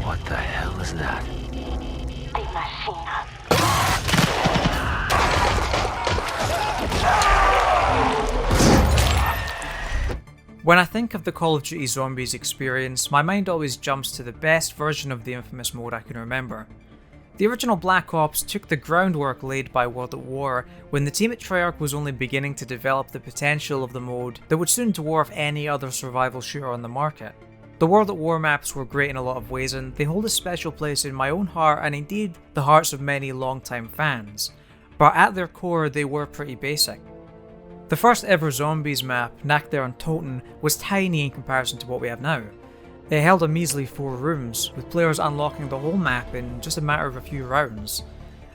What the hell is that? The machine. When I think of the Call of Duty Zombies experience, my mind always jumps to the best version of the infamous mode I can remember. The original Black Ops took the groundwork laid by World at War when the team at Treyarch was only beginning to develop the potential of the mode that would soon dwarf any other survival shooter on the market. The World at War maps were great in a lot of ways, and they hold a special place in my own heart and indeed the hearts of many long-time fans, but at their core they were pretty basic. The first ever Zombies map, Nacht on Toten, was tiny in comparison to what we have now. It held a measly 4 rooms, with players unlocking the whole map in just a matter of a few rounds.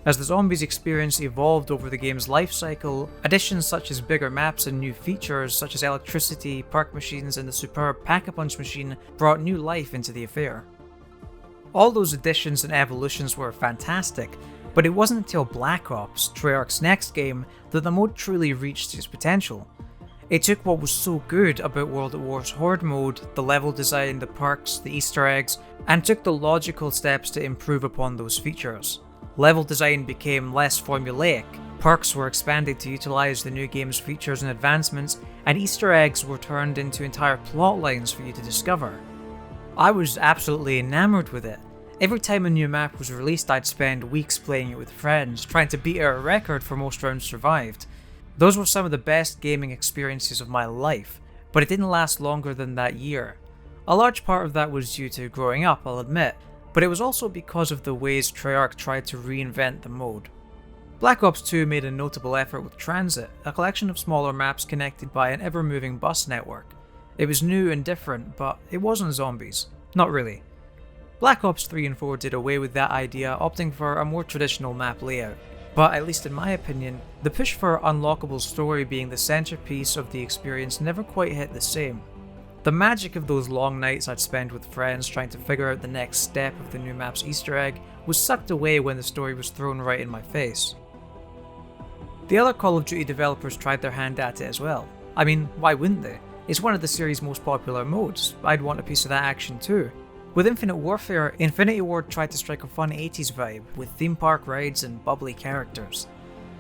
As the Zombies experience evolved over the game's life cycle, additions such as bigger maps and new features such as electricity, perk machines and the superb Pack-a-Punch machine brought new life into the affair. All those additions and evolutions were fantastic, but it wasn't until Black Ops, Treyarch's next game, that the mode truly reached its potential. It took what was so good about World at War's Horde mode, the level design, the perks, the Easter eggs, and took the logical steps to improve upon those features. Level design became less formulaic, perks were expanded to utilise the new game's features and advancements, and Easter eggs were turned into entire plot lines for you to discover. I was absolutely enamoured with it. Every time a new map was released, I'd spend weeks playing it with friends, trying to beat our record for most rounds survived. Those were some of the best gaming experiences of my life, but it didn't last longer than that year. A large part of that was due to growing up, I'll admit, but it was also because of the ways Treyarch tried to reinvent the mode. Black Ops 2 made a notable effort with Transit, a collection of smaller maps connected by an ever-moving bus network. It was new and different, but it wasn't zombies. Not really. Black Ops 3 and 4 did away with that idea, opting for a more traditional map layout. But at least in my opinion, the push for unlockable story being the centerpiece of the experience never quite hit the same. The magic of those long nights I'd spend with friends trying to figure out the next step of the new map's Easter egg was sucked away when the story was thrown right in my face. The other Call of Duty developers tried their hand at it as well. I mean, why wouldn't they? It's one of the series' most popular modes. I'd want a piece of that action too. With Infinite Warfare, Infinity Ward tried to strike a fun 80s vibe with theme park rides and bubbly characters.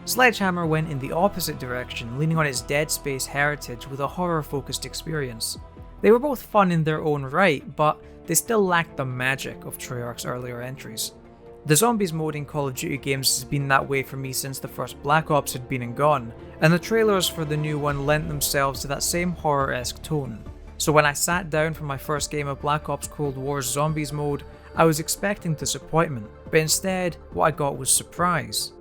Sledgehammer went in the opposite direction, leaning on its Dead Space heritage with a horror-focused experience. They were both fun in their own right, but they still lacked the magic of Treyarch's earlier entries. The Zombies mode in Call of Duty games has been that way for me since the first Black Ops had been and gone, and the trailers for the new one lent themselves to that same horror-esque tone. So when I sat down for my first game of Black Ops Cold War's Zombies mode, I was expecting disappointment, but instead, what I got was surprise.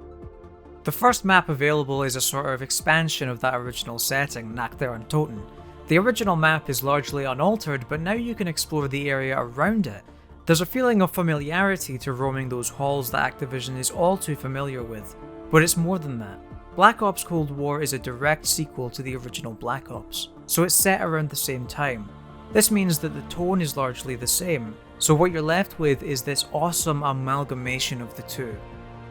The first map available is a sort of expansion of that original setting, Nacht on Toten. The original map is largely unaltered, but now you can explore the area around it. There's a feeling of familiarity to roaming those halls that Activision is all too familiar with, but it's more than that. Black Ops Cold War is a direct sequel to the original Black Ops, so it's set around the same time. This means that the tone is largely the same, so what you're left with is this awesome amalgamation of the two.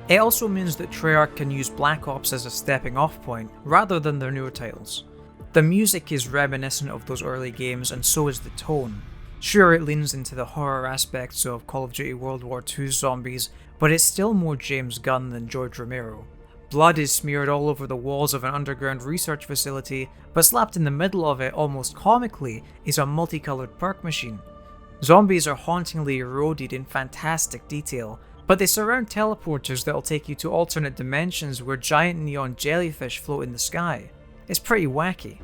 It also means that Treyarch can use Black Ops as a stepping off point, rather than their newer titles. The music is reminiscent of those early games, and so is the tone. Sure, it leans into the horror aspects of Call of Duty World War II's Zombies, but it's still more James Gunn than George Romero. Blood is smeared all over the walls of an underground research facility, but slapped in the middle of it almost comically is a multicoloured perk machine. Zombies are hauntingly eroded in fantastic detail, but they surround teleporters that'll take you to alternate dimensions where giant neon jellyfish float in the sky. It's pretty wacky.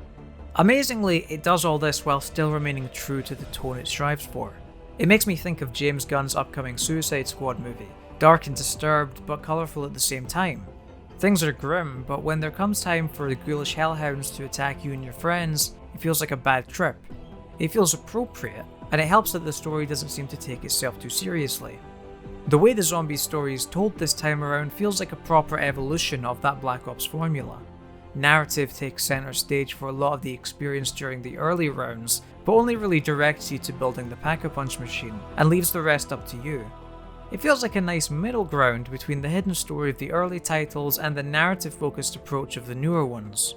Amazingly, it does all this while still remaining true to the tone it strives for. It makes me think of James Gunn's upcoming Suicide Squad movie, dark and disturbed but colourful at the same time. Things are grim, but when there comes time for the ghoulish hellhounds to attack you and your friends, it feels like a bad trip. It feels appropriate, and it helps that the story doesn't seem to take itself too seriously. The way the zombie story is told this time around feels like a proper evolution of that Black Ops formula. Narrative takes center stage for a lot of the experience during the early rounds, but only really directs you to building the Pack-a-Punch machine, and leaves the rest up to you. It feels like a nice middle ground between the hidden story of the early titles and the narrative-focused approach of the newer ones.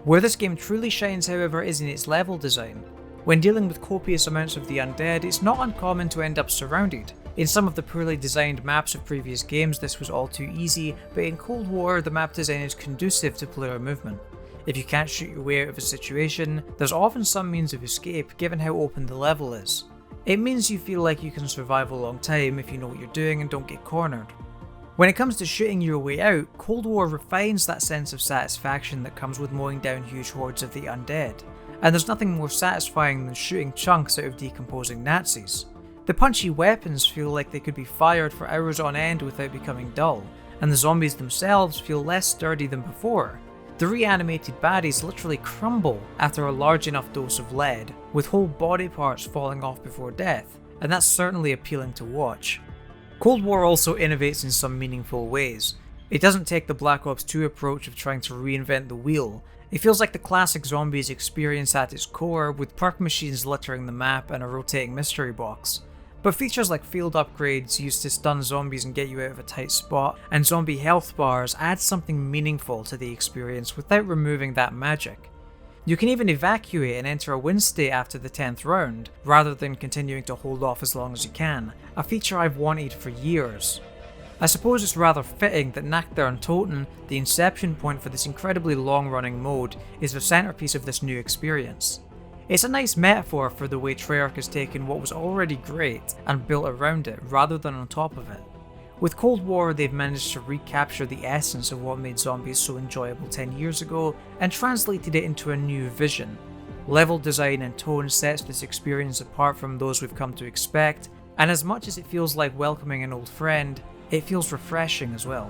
Where this game truly shines, however, is in its level design. When dealing with copious amounts of the undead, it's not uncommon to end up surrounded. In some of the poorly designed maps of previous games this was all too easy, but in Cold War the map design is conducive to player movement. If you can't shoot your way out of a situation, there's often some means of escape given how open the level is. It means you feel like you can survive a long time if you know what you're doing and don't get cornered. When it comes to shooting your way out, Cold War refines that sense of satisfaction that comes with mowing down huge hordes of the undead. And there's nothing more satisfying than shooting chunks out of decomposing Nazis. The punchy weapons feel like they could be fired for hours on end without becoming dull, and the zombies themselves feel less sturdy than before. The reanimated baddies literally crumble after a large enough dose of lead, with whole body parts falling off before death, and that's certainly appealing to watch. Cold War also innovates in some meaningful ways. It doesn't take the Black Ops 2 approach of trying to reinvent the wheel. It feels like the classic zombies experience at its core, with perk machines littering the map and a rotating mystery box. But features like field upgrades used to stun zombies and get you out of a tight spot, and zombie health bars add something meaningful to the experience without removing that magic. You can even evacuate and enter a win state after the 10th round, rather than continuing to hold off as long as you can, a feature I've wanted for years. I suppose it's rather fitting that Nachther and Toten, the inception point for this incredibly long-running mode, is the centerpiece of this new experience. It's a nice metaphor for the way Treyarch has taken what was already great and built around it rather than on top of it. With Cold War, they've managed to recapture the essence of what made zombies so enjoyable 10 years ago and translated it into a new vision. Level design and tone sets this experience apart from those we've come to expect, and as much as it feels like welcoming an old friend, it feels refreshing as well.